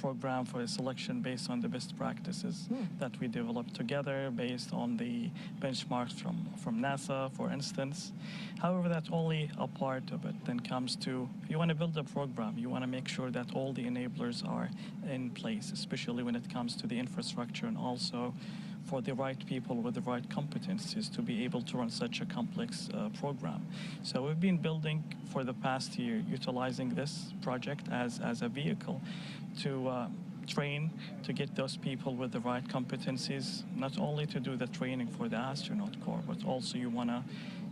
program for a selection based on the best practices that we developed together based on the benchmarks from NASA, for instance. However, that's only a part of it. Then comes to, if you want to build a program, you want to make sure that all the enablers are in place, especially when it comes to the infrastructure and also for the right people with the right competencies to be able to run such a complex program. So we've been building for the past year, utilizing this project as a vehicle to train, to get those people with the right competencies, not only to do the training for the astronaut corps, but also you want to,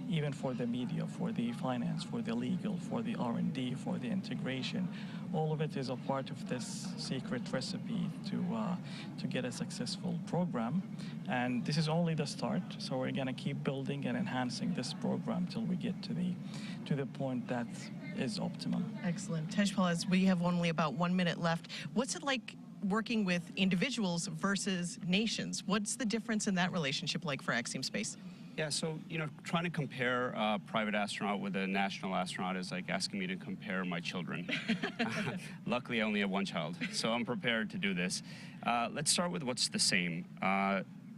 even for the media, for the finance, for the legal, for the R&D, for the integration. All of it is a part of this secret recipe to get a successful program. And this is only the start, so we're going to keep building and enhancing this program till we get to the point that is optimum. Excellent. Tejpal, as we have only about 1 minute left, what's it like working with individuals versus nations? What's the difference in that relationship like for Axiom Space? Yeah, so, trying to compare a private astronaut with a national astronaut is like asking me to compare my children. Luckily, I only have one child, so I'm prepared to do this. Let's start with what's the same.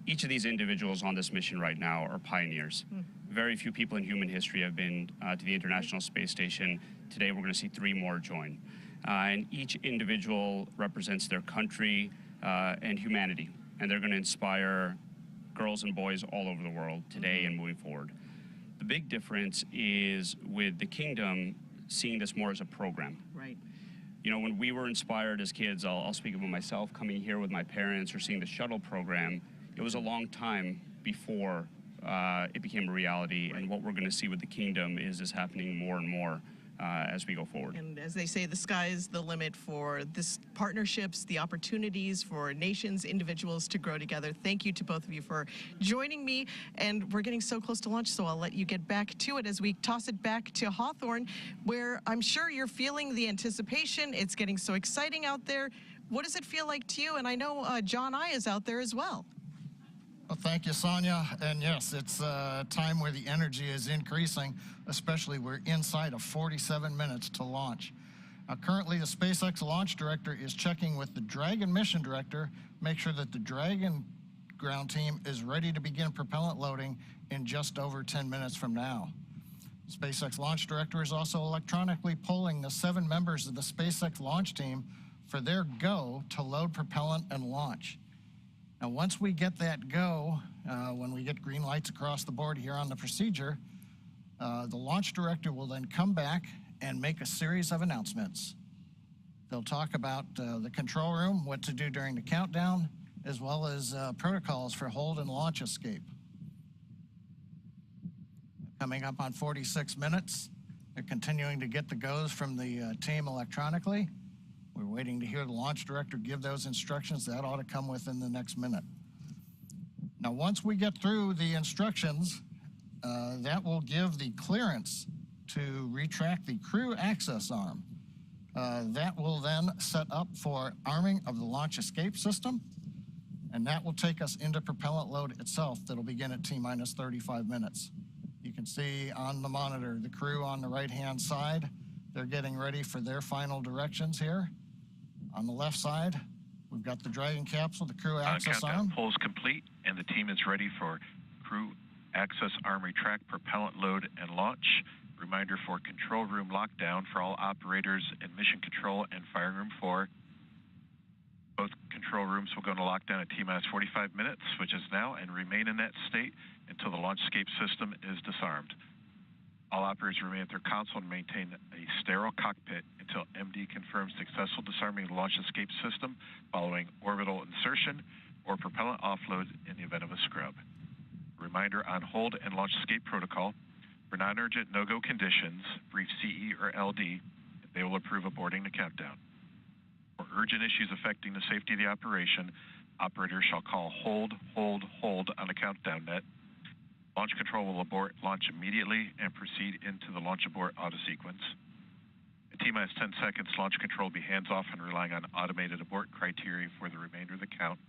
Each of these individuals on this mission right now are pioneers. Very few people in human history have been to the International Space Station. Today, we're going to see 3 more join. And each individual represents their country and humanity, and they're going to inspire girls and boys all over the world today and moving forward. The big difference is with the Kingdom seeing this more as a program. Right. When we were inspired as kids, I'll speak about myself, coming here with my parents or seeing the shuttle program, it was a long time before it became a reality. Right. And what we're going to see with the Kingdom is this happening more and more as we go forward. And as they say, the sky is the limit for this partnerships, the opportunities for nations, individuals to grow together. Thank you to both of you for joining me. And we're getting so close to launch, so I'll let you get back to it as we toss it back to Hawthorne, where I'm sure you're feeling the anticipation. It's getting so exciting out there. What does it feel like to you? And I know John I is out there as well. Well, thank you, Sonia. And yes, it's a time where the energy is increasing, especially we're inside of 47 minutes to launch. Currently, the SpaceX launch director is checking with the Dragon mission director, make sure that the Dragon ground team is ready to begin propellant loading in just over 10 minutes from now. The SpaceX launch director is also electronically polling the 7 members of the SpaceX launch team for their go to load propellant and launch. Now, once we get that go, when we get green lights across the board here on the procedure, the launch director will then come back and make a series of announcements. They'll talk about the control room, what to do during the countdown, as well as protocols for hold and launch escape. Coming up on 46 minutes, they're continuing to get the goes from the team electronically. We're waiting to hear the launch director give those instructions. That ought to come within the next minute. Now, once we get through the instructions, that will give the clearance to retract the crew access arm. That will then set up for arming of the launch escape system, and that will take us into propellant load itself. That'll begin at T-minus 35 minutes. You can see on the monitor the crew on the right-hand side. They're getting ready for their final directions here. On the left side, we've got the Dragon capsule, the crew access arm. Countdown polls complete, and the team is ready for crew access arm retract, propellant load, and launch. Reminder for control room lockdown for all operators in mission control and firing room 4. Both control rooms will go into lockdown at T-minus 45 minutes, which is now, and remain in that state until the launch escape system is disarmed. All operators remain at their console and maintain a sterile cockpit until MD confirms successful disarming of the launch escape system following orbital insertion or propellant offload in the event of a scrub. Reminder on hold and launch escape protocol. For non-urgent no-go conditions, brief CE or LD. They will approve aborting the countdown. For urgent issues affecting the safety of the operation, operators shall call hold, hold, hold on the countdown net. Launch control will abort launch immediately and proceed into the launch abort auto sequence. At T-minus 10 seconds, launch control will be hands-off and relying on automated abort criteria for the remainder of the count.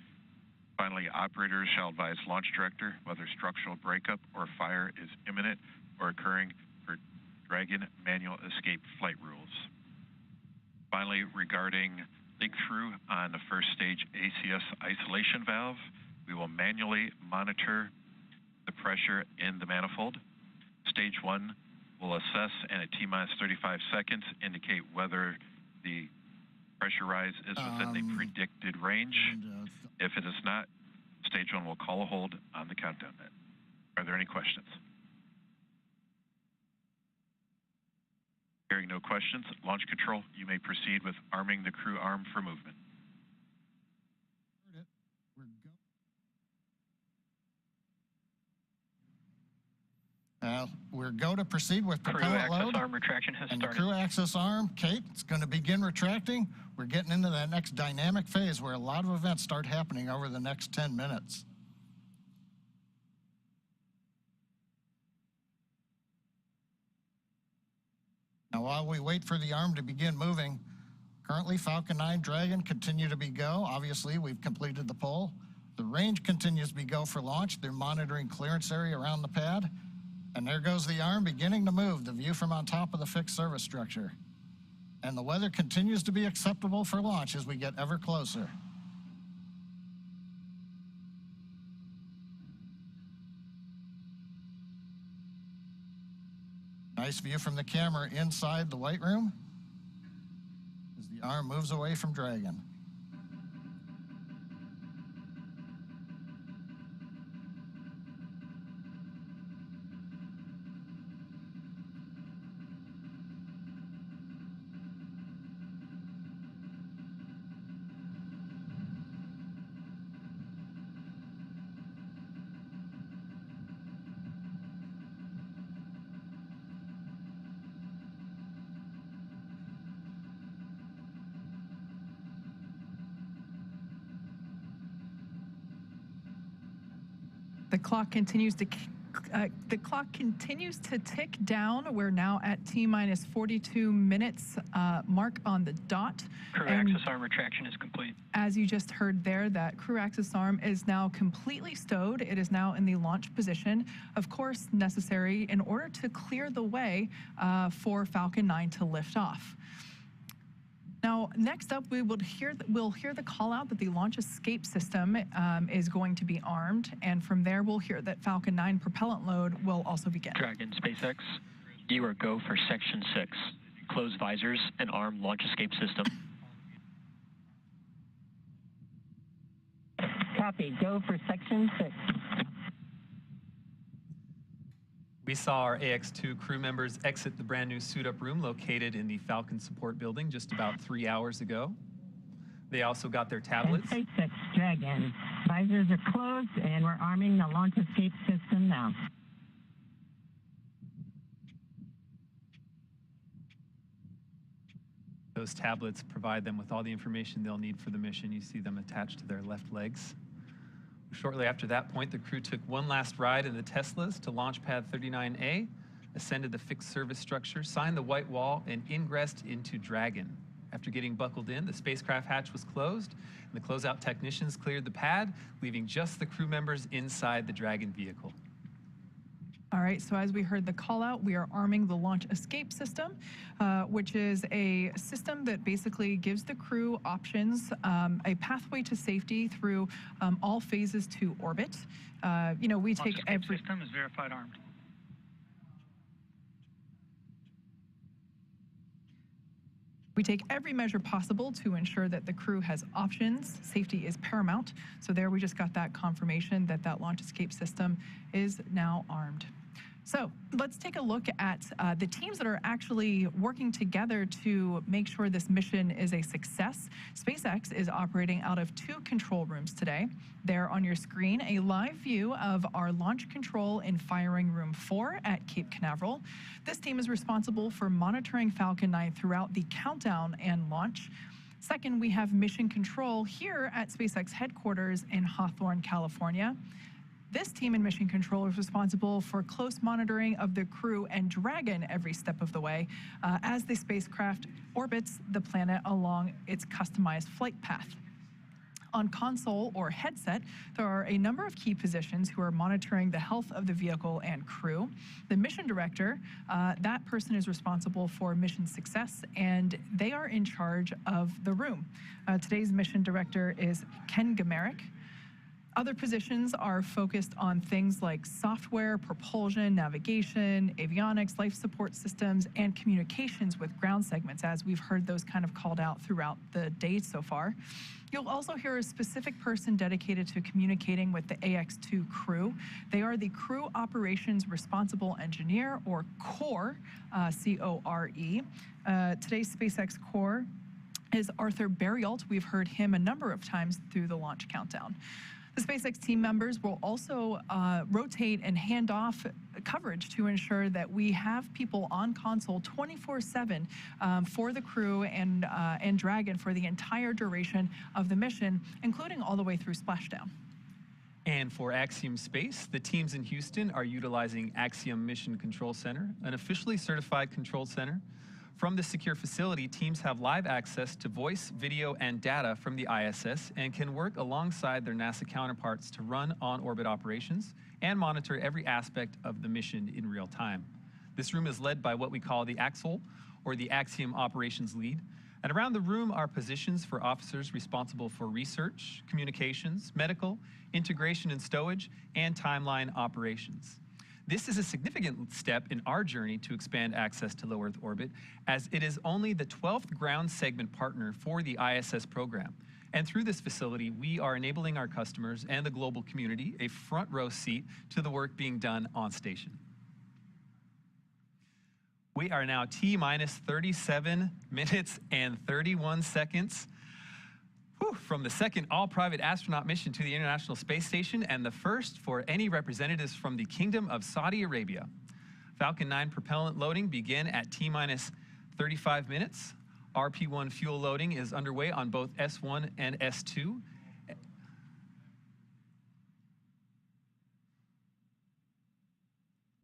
Finally, operators shall advise launch director whether structural breakup or fire is imminent or occurring for Dragon manual escape flight rules. Finally, regarding Dig through on the first stage ACS isolation valve. We will manually monitor the pressure in the manifold. Stage 1 will assess and at T-minus 35 seconds indicate whether the pressure rise is within the predicted range. If it is not, stage 1 will call a hold on the countdown net. Are there any questions? Hearing no questions, launch control, you may proceed with arming the crew arm for movement. We're go to proceed with Crew propellant access load. arm retraction has And started. the crew access arm, Kate, it's going to begin retracting. We're getting into that next dynamic phase where a lot of events start happening over the next 10 minutes. Now, while we wait for the arm to begin moving, currently Falcon 9 Dragon continue to be go. Obviously, we've completed the pull. The range continues to be go for launch. They're monitoring clearance area around the pad. And there goes the arm beginning to move, the view from on top of the fixed service structure. And the weather continues to be acceptable for launch as we get ever closer. Nice view from the camera inside the White Room as the arm moves away from Dragon. The clock continues to tick down. We're now at T-minus 42 minutes mark on the dot. Crew And access arm retraction is complete. as you just heard there, that crew access arm is now completely stowed. It is now in the launch position, of course necessary in order to clear the way for Falcon 9 to lift off. Now, next up, we'll hear the call out that the launch escape system is going to be armed, and from there, we'll hear that Falcon 9 propellant load will also begin. Dragon, SpaceX, you are go for Section 6. Close visors and arm launch escape system. Copy, go for Section 6. We saw our Ax-2 crew members exit the brand new suit-up room located in the Falcon support building just about 3 hours ago. They also got their tablets. And SpaceX Dragon, visors are closed and we're arming the launch escape system now. Those tablets provide them with all the information they'll need for the mission. You see them attached to their left legs. Shortly after that point, the crew took one last ride in the Teslas to launch pad 39A, ascended the fixed service structure, signed the white wall, and ingressed into Dragon. After getting buckled in, the spacecraft hatch was closed, and the closeout technicians cleared the pad, leaving just the crew members inside the Dragon vehicle. All right, so as we heard the call out, we are arming the launch escape system, which is a system that basically gives the crew options, a pathway to safety through all phases to orbit. You know, we take every system is verified armed. We take every measure possible to ensure that the crew has options. Safety is paramount. So there we just got that confirmation that that launch escape system is now armed. So let's take a look at the teams that are actually working together to make sure this mission is a success. SpaceX is operating out of 2 control rooms today. There on your screen, a live view of our launch control in firing room 4 at Cape Canaveral. This team is responsible for monitoring Falcon 9 throughout the countdown and launch. Second, we have mission control here at SpaceX headquarters in Hawthorne, California. This team in mission control is responsible for close monitoring of the crew and Dragon every step of the way as the spacecraft orbits the planet along its customized flight path. On console or headset, there are a number of key positions who are monitoring the health of the vehicle and crew. The mission director, that person is responsible for mission success, and they are in charge of the room. Today's mission director is Ken Gamerick. Other positions are focused on things like software, propulsion, navigation, avionics, life support systems, and communications with ground segments, as we've heard those kind of called out throughout the day so far. You'll also hear a specific person dedicated to communicating with the Ax-2 crew. They are the Crew Operations Responsible Engineer, or CORE, C-O-R-E. Today's SpaceX CORE is Arthur Berrialt. We've heard him a number of times through the launch countdown. The SpaceX team members will also rotate and hand off coverage to ensure that we have people on console 24/7 for the crew and Dragon for the entire duration of the mission, including all the way through splashdown. And for Axiom Space, the teams in Houston are utilizing Axiom Mission Control Center, an officially certified control center. From the secure facility, teams have live access to voice, video, and data from the ISS and can work alongside their NASA counterparts to run on-orbit operations and monitor every aspect of the mission in real time. This room is led by what we call the Axle, or the Axiom Operations Lead. And around the room are positions for officers responsible for research, communications, medical, integration and stowage, and timeline operations. This is a significant step in our journey to expand access to low Earth orbit, as it is only the 12th ground segment partner for the ISS program. And through this facility, we are enabling our customers and the global community a front row seat to the work being done on station. We are now T-minus 37 minutes and 31 seconds from the second all-private astronaut mission to the International Space Station, and the first for any representatives from the Kingdom of Saudi Arabia. Falcon 9 propellant loading began at T-minus 35 minutes. RP-1 fuel loading is underway on both S1 and S2.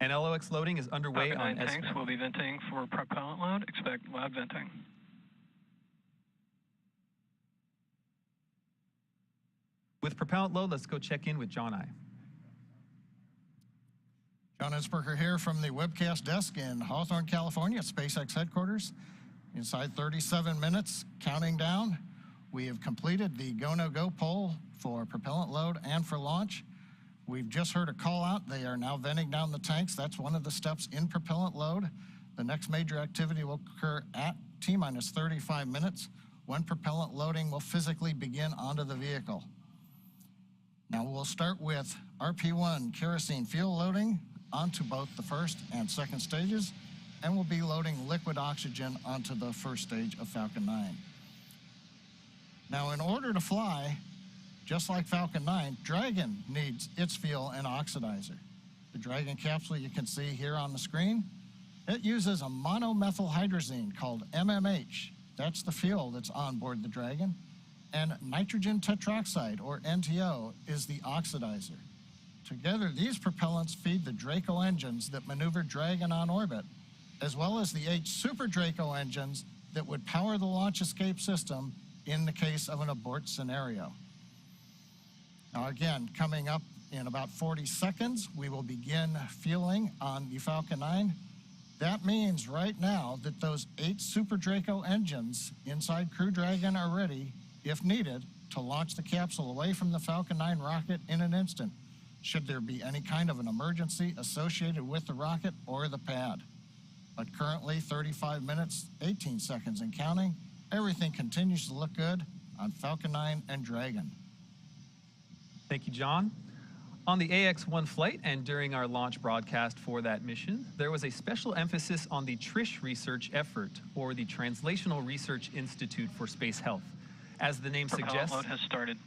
And LOX loading is underway on S1. Tanks will be venting for propellant load. Expect loud venting. With propellant load, let's go check in with John I. John Innsbrucker here from the webcast desk in Hawthorne, California at SpaceX headquarters. Inside 37 minutes, counting down, we have completed the go-no-go poll for propellant load and for launch. We've just heard a call out. They are now venting down the tanks. That's one of the steps in propellant load. The next major activity will occur at T-minus 35 minutes, when propellant loading will physically begin onto the vehicle. Now we'll start with RP-1 kerosene fuel loading onto both the first and second stages, and we'll be loading liquid oxygen onto the first stage of Falcon 9. Now in order to fly, just like Falcon 9, Dragon needs its fuel and oxidizer. The Dragon capsule you can see here on the screen, it uses a monomethylhydrazine called MMH. That's the fuel that's on board the Dragon. And nitrogen tetroxide, or NTO, is the oxidizer. Together, these propellants feed the Draco engines that maneuver Dragon on orbit, as well as the 8 Super Draco engines that would power the launch escape system in the case of an abort scenario. Now again, coming up in about 40 seconds, we will begin fueling on the Falcon 9. That means right now that those 8 Super Draco engines inside Crew Dragon are ready, if needed, to launch the capsule away from the Falcon 9 rocket in an instant, should there be any kind of an emergency associated with the rocket or the pad. But currently, 35 minutes, 18 seconds and counting, everything continues to look good on Falcon 9 and Dragon. Thank you, John. On the AX-1 flight and during our launch broadcast for that mission, there was a special emphasis on the TRISH research effort, or the Translational Research Institute for Space Health. As the name suggests, propellant load has started.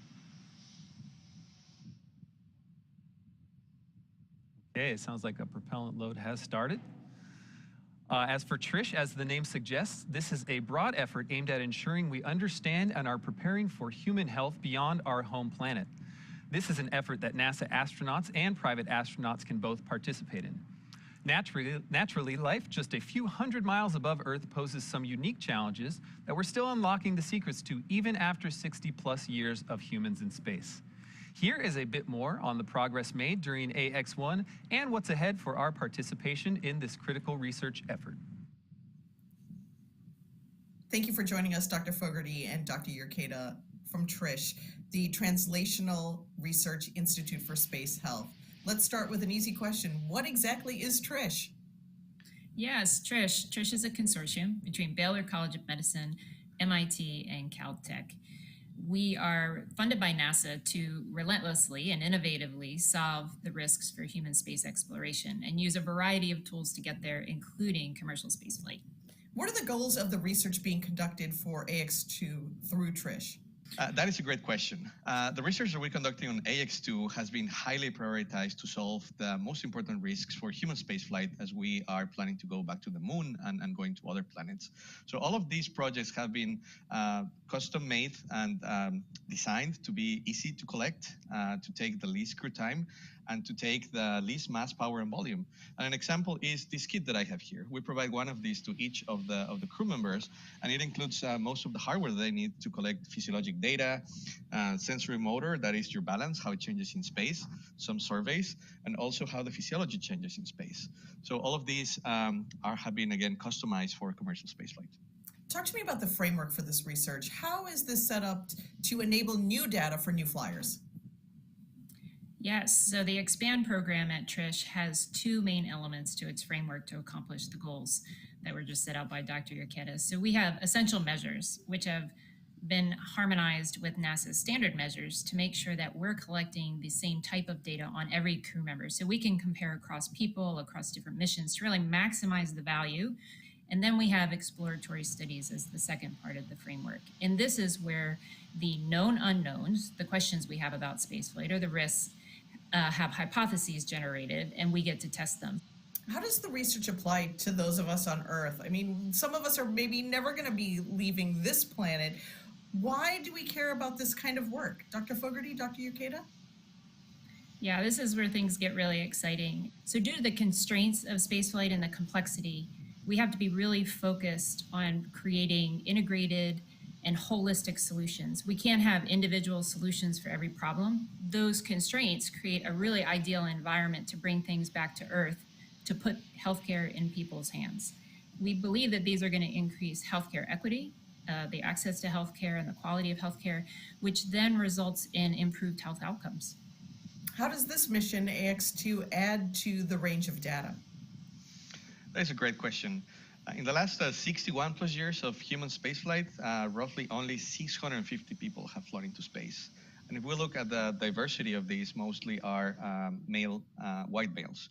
Okay, it sounds like a propellant load has started. As for TRISH, as the name suggests, this is a broad effort aimed at ensuring we understand and are preparing for human health beyond our home planet. This is an effort that NASA astronauts and private astronauts can both participate in. Naturally, life just a few hundred miles above Earth poses some unique challenges that we're still unlocking the secrets to even after 60+ years of humans in space. Here is a bit more on the progress made during AX-1 and what's ahead for our participation in this critical research effort. Thank you for joining us, Dr. Fogarty and Dr. Urqueta from TRISH, the Translational Research Institute for Space Health. Let's start with an easy question. What exactly is TRISH? Yes, TRISH. TRISH is a consortium between Baylor College of Medicine, MIT, and Caltech. We are funded by NASA to relentlessly and innovatively solve the risks for human space exploration and use a variety of tools to get there, including commercial spaceflight. What are the goals of the research being conducted for Ax-2 through TRISH? That is a great question. The research that we're conducting on Ax-2 has been highly prioritized to solve the most important risks for human spaceflight as we are planning to go back to the moon and going to other planets. So all of these projects have been custom made and designed to be easy to collect, to take the least crew time, and to take the least mass, power, and volume. And an example is this kit that I have here. We provide one of these to each of the crew members, and it includes most of the hardware that they need to collect physiologic data, sensory motor, that is your balance, how it changes in space, some surveys, and also how the physiology changes in space. So all of these have been, again, customized for commercial spaceflight. Talk to me about the framework for this research. How is this set up to enable new data for new flyers? Yes, so the EXPAND program at TRISH has two main elements to its framework to accomplish the goals that were just set out by Dr. Urqueta. So we have essential measures, which have been harmonized with NASA's standard measures to make sure that we're collecting the same type of data on every crew member. So we can compare across people, across different missions to really maximize the value. And then we have exploratory studies as the second part of the framework. And this is where the known unknowns, the questions we have about spaceflight or the risks, have hypotheses generated, and we get to test them. How does the research apply to those of us on Earth? I mean, some of us are maybe never going to be leaving this planet. Why do we care about this kind of work? Dr. Fogarty, Dr. Urqueta? Yeah, this is where things get really exciting. So due to the constraints of spaceflight and the complexity, we have to be really focused on creating integrated and holistic solutions. We can't have individual solutions for every problem. Those constraints create a really ideal environment to bring things back to Earth, to put healthcare in people's hands. We believe that these are going to increase healthcare equity, the access to healthcare and the quality of healthcare, which then results in improved health outcomes. How does this mission, Ax-2, add to the range of data? That's a great question. In the last 61 plus years of human spaceflight, roughly only 650 people have flown into space. And if we look at the diversity of these, mostly are male, white males.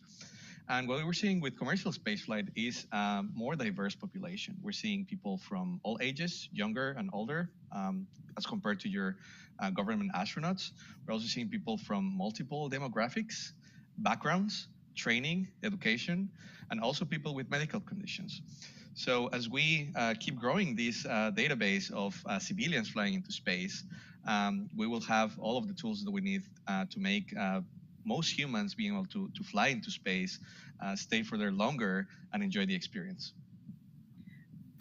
And what we're seeing with commercial spaceflight is more diverse population. We're seeing people from all ages, younger and older, as compared to your government astronauts. We're also seeing people from multiple demographics, backgrounds, training, education, and also people with medical conditions. So as we keep growing this database of civilians flying into space, we will have all of the tools that we need to make most humans being able to fly into space, stay for there longer, and enjoy the experience.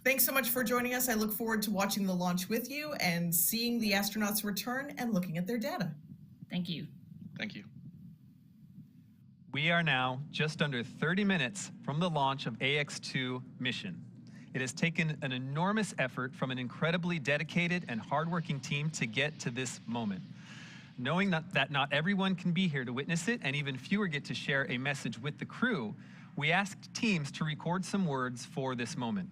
Thanks so much for joining us. I look forward to watching the launch with you and seeing the astronauts return and looking at their data. Thank you. Thank you. We are now just under 30 minutes from the launch of Ax-2 mission. It has taken an enormous effort from an incredibly dedicated and hardworking team to get to this moment. Knowing that not everyone can be here to witness it, and even fewer get to share a message with the crew, we asked teams to record some words for this moment.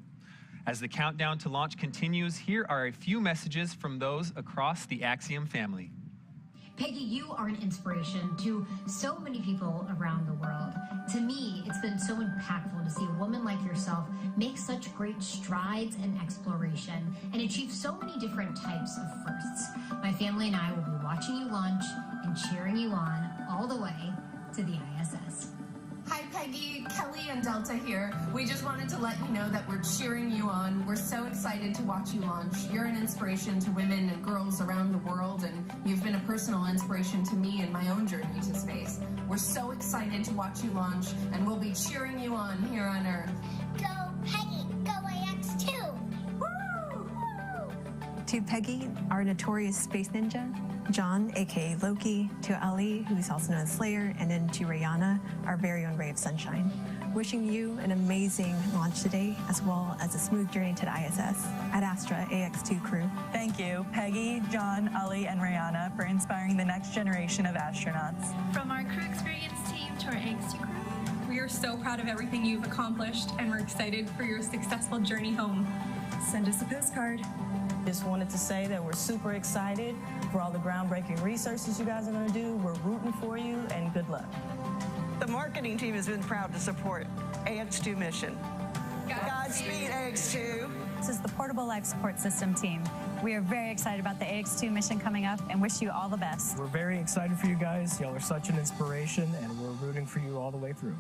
As the countdown to launch continues, here are a few messages from those across the Axiom family. Peggy, you are an inspiration to so many people around the world. To me, it's been so impactful to see a woman like yourself make such great strides in exploration and achieve so many different types of firsts. My family and I will be watching you launch and cheering you on all the way to the ISS. Hi Peggy, Kelly and Delta here. We just wanted to let you know that we're cheering you on. We're so excited to watch you launch. You're an inspiration to women and girls around the world, and you've been a person personal inspiration to me in my own journey to space. We're so excited to watch you launch, and we'll be cheering you on here on Earth. Go, Peggy! Go, Ax-2! Woo! To Peggy, our notorious space ninja, John, aka Loki, to Ali, who's also known as Slayer, and then to Rihanna, our very own ray of sunshine. Wishing you an amazing launch today, as well as a smooth journey to the ISS. At Astra, Ax-2 crew. Thank you, Peggy, John, Ali, and Rihanna, for inspiring the next generation of astronauts. From our crew experience team to our Ax-2 crew, we are so proud of everything you've accomplished, and we're excited for your successful journey home. Send us a postcard. Just wanted to say that we're super excited for all the groundbreaking researches you guys are going to do. We're rooting for you, and good luck. The marketing team has been proud to support Ax-2 mission. Godspeed, Ax-2. This is the Portable Life Support System team. We are very excited about the Ax-2 mission coming up and wish you all the best. We're very excited for you guys. Y'all are such an inspiration, and we're rooting for you all the way through.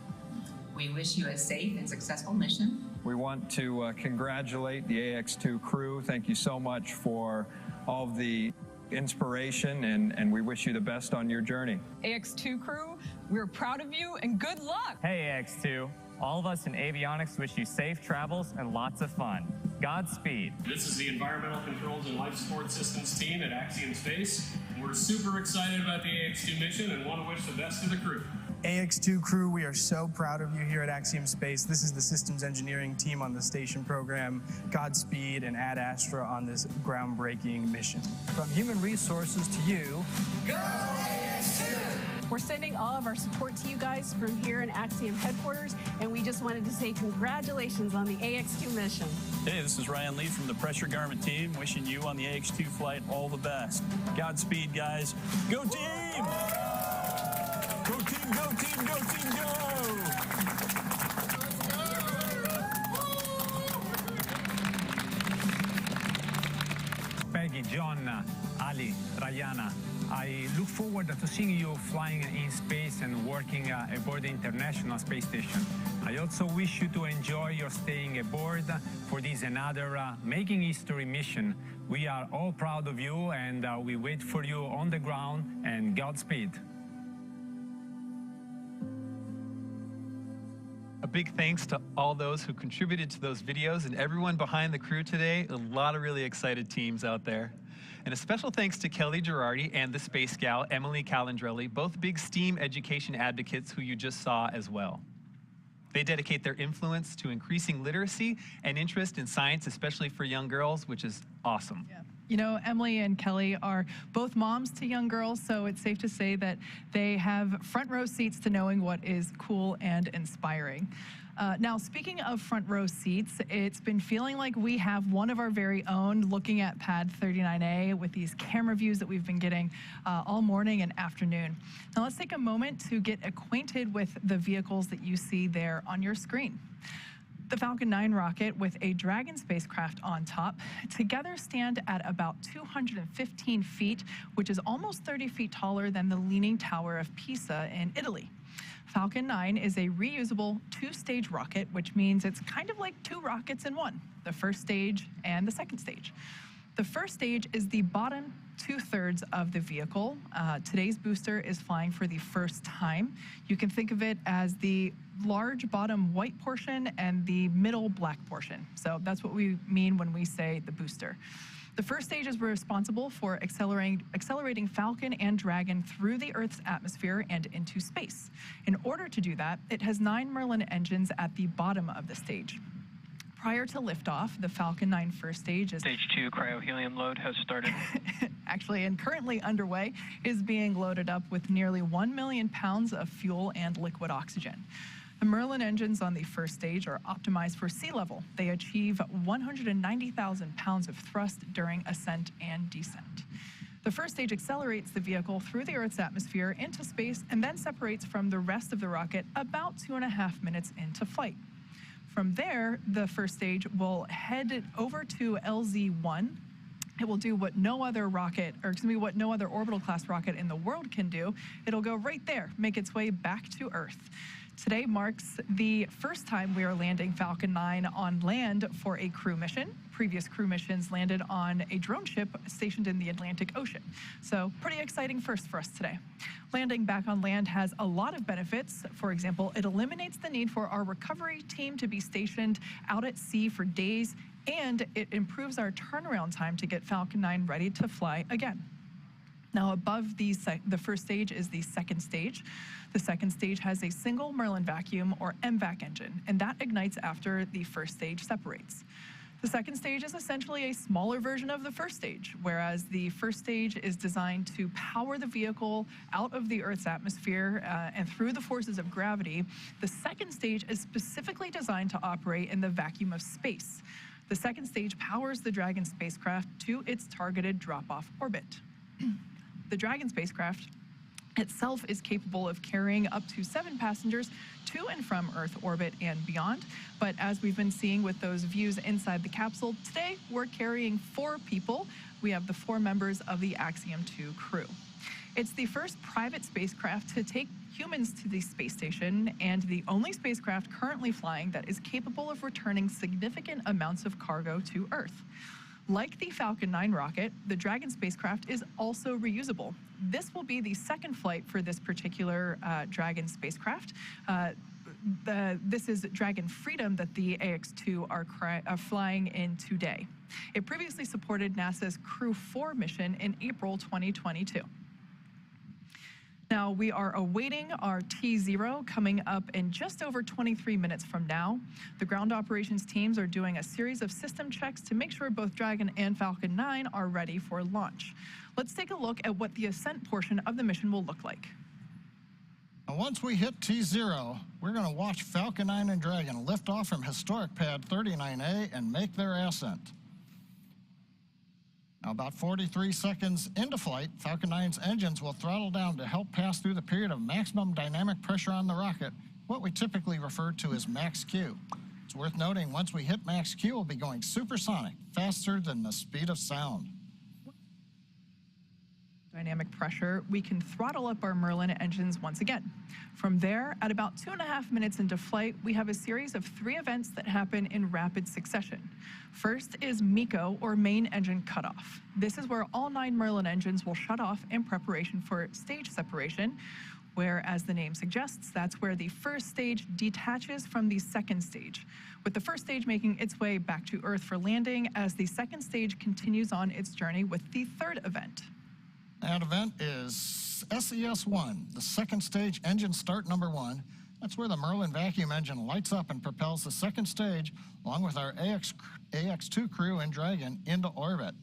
We wish you a safe and successful mission. We want to congratulate the Ax-2 crew. Thank you so much for all of the inspiration, and we wish you the best on your journey. Ax-2 crew, we're proud of you and good luck. Hey Ax-2, all of us in avionics wish you safe travels and lots of fun. Godspeed. This is the Environmental Controls and Life Support Systems team at Axiom Space. We're super excited about the Ax-2 mission and want to wish the best to the crew. Ax-2 crew, we are so proud of you here at Axiom Space. This is the systems engineering team on the station program. Godspeed, and Ad Astra on this groundbreaking mission. From human resources to you, go Ax-2! We're sending all of our support to you guys from here in Axiom headquarters, and we just wanted to say congratulations on the Ax-2 mission. Hey, this is Ryan Lee from the Pressure Garment team, wishing you on the Ax-2 flight all the best. Godspeed, guys. Go team! Go team, go team, go team, go! Peggy, John, Ali, Rihanna, I look forward to seeing you flying in space and working aboard the International Space Station. I also wish you to enjoy your staying aboard for this another Making History mission. We are all proud of you, and we wait for you on the ground, and Godspeed. A big thanks to all those who contributed to those videos and everyone behind the crew today. A lot of really excited teams out there. And a special thanks to Kelly Girardi and the Space Gal, Emily Calandrelli, both big STEAM education advocates who you just saw as well. They dedicate their influence to increasing literacy and interest in science, especially for young girls, which is awesome. Yeah. You know, Emily and Kelly are both moms to young girls, so it's safe to say that they have front row seats to knowing what is cool and inspiring. Now, speaking of front row seats, it's been feeling like we have one of our very own looking at Pad 39A with these camera views that we've been getting all morning and afternoon. Now, let's take a moment to get acquainted with the vehicles that you see there on your screen. The Falcon 9 rocket with a Dragon spacecraft on top together stand at about 215 feet, which is almost 30 feet taller than the Leaning Tower of Pisa in Italy. Falcon 9 is a reusable two-stage rocket, which means it's kind of like two rockets in one, the first stage and the second stage. The first stage is the bottom two-thirds of the vehicle. Today's booster is flying for the first time. You can think of it as the large bottom white portion and the middle black portion. So that's what we mean when we say the booster. The first stage is responsible for accelerating Falcon and Dragon through the Earth's atmosphere and into space. In order to do that, it has 9 Merlin engines at the bottom of the stage. Prior to liftoff, the Falcon 9 first stage is... Stage 2 cryohelium load has started. Actually, and currently underway, is being loaded up with nearly 1 million pounds of fuel and liquid oxygen. The Merlin engines on the first stage are optimized for sea level. They achieve 190,000 pounds of thrust during ascent and descent. The first stage accelerates the vehicle through the Earth's atmosphere into space and then separates from the rest of the rocket about 2.5 minutes into flight. From there, the first stage will head over to LZ-1. It will do what no other rocket, or excuse me, what no other orbital class rocket in the world can do. It'll go right there, make its way back to Earth. Today marks the first time we are landing Falcon 9 on land for a crew mission. Previous crew missions landed on a drone ship stationed in the Atlantic Ocean. So pretty exciting first for us today. Landing back on land has a lot of benefits. For example, it eliminates the need for our recovery team to be stationed out at sea for days, and it improves our turnaround time to get Falcon 9 ready to fly again. Now, above the first stage is the second stage. The second stage has a single Merlin vacuum, or MVAC engine, and that ignites after the first stage separates. The second stage is essentially a smaller version of the first stage, whereas the first stage is designed to power the vehicle out of the Earth's atmosphere and through the forces of gravity. The second stage is specifically designed to operate in the vacuum of space. The second stage powers the Dragon spacecraft to its targeted drop-off orbit. The Dragon spacecraft itself is capable of carrying up to 7 passengers to and from Earth orbit and beyond. But as we've been seeing with those views inside the capsule, today we're carrying 4 people. We have the 4 members of the Axiom 2 crew. It's the first private spacecraft to take humans to the space station and the only spacecraft currently flying that is capable of returning significant amounts of cargo to Earth. Like the Falcon 9 rocket, the Dragon spacecraft is also reusable. This will be the second flight for this particular Dragon spacecraft. This is Dragon Freedom that the Ax-2 are flying in today. It previously supported NASA's Crew 4 mission in April 2022. Now, we are awaiting our T0 coming up in just over 23 minutes from now. The ground operations teams are doing a series of system checks to make sure both Dragon and Falcon 9 are ready for launch. Let's take a look at what the Ascent portion of the mission will look like. Now, once we hit T0, we're going to watch Falcon 9 and Dragon lift off from historic pad 39A and make their ascent. Now, about 43 seconds into flight, Falcon 9's engines will throttle down to help pass through the period of maximum dynamic pressure on the rocket, what we typically refer to as max Q. It's worth noting, once we hit max Q, we'll be going supersonic, faster than the speed of sound. Dynamic pressure, we can throttle up our Merlin engines once again. From there, at about 2.5 minutes into flight, we have a series of 3 events that happen in rapid succession. First is MECO, or main engine cutoff. This is where all 9 Merlin engines will shut off in preparation for stage separation, where, as the name suggests, that's where the first stage detaches from the second stage, with the first stage making its way back to Earth for landing as the second stage continues on its journey with the third event. That event is SES-1, the second stage engine start number 1. That's where the Merlin vacuum engine lights up and propels the second stage, along with our Ax-2 crew and Dragon, into orbit.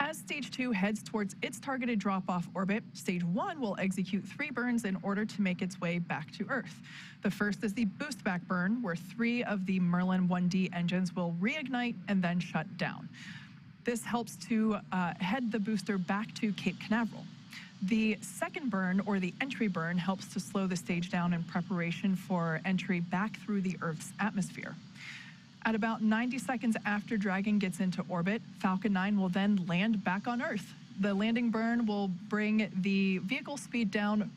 As Stage 2 heads towards its targeted drop-off orbit, Stage 1 will execute 3 burns in order to make its way back to Earth. The first is the boost back burn, where 3 of the Merlin 1D engines will reignite and then shut down. This helps to head the booster back to Cape Canaveral. The second burn, or the entry burn, helps to slow the stage down in preparation for entry back through the Earth's atmosphere. At about 90 seconds after Dragon gets into orbit, Falcon 9 will then land back on Earth. The landing burn will bring the vehicle speed down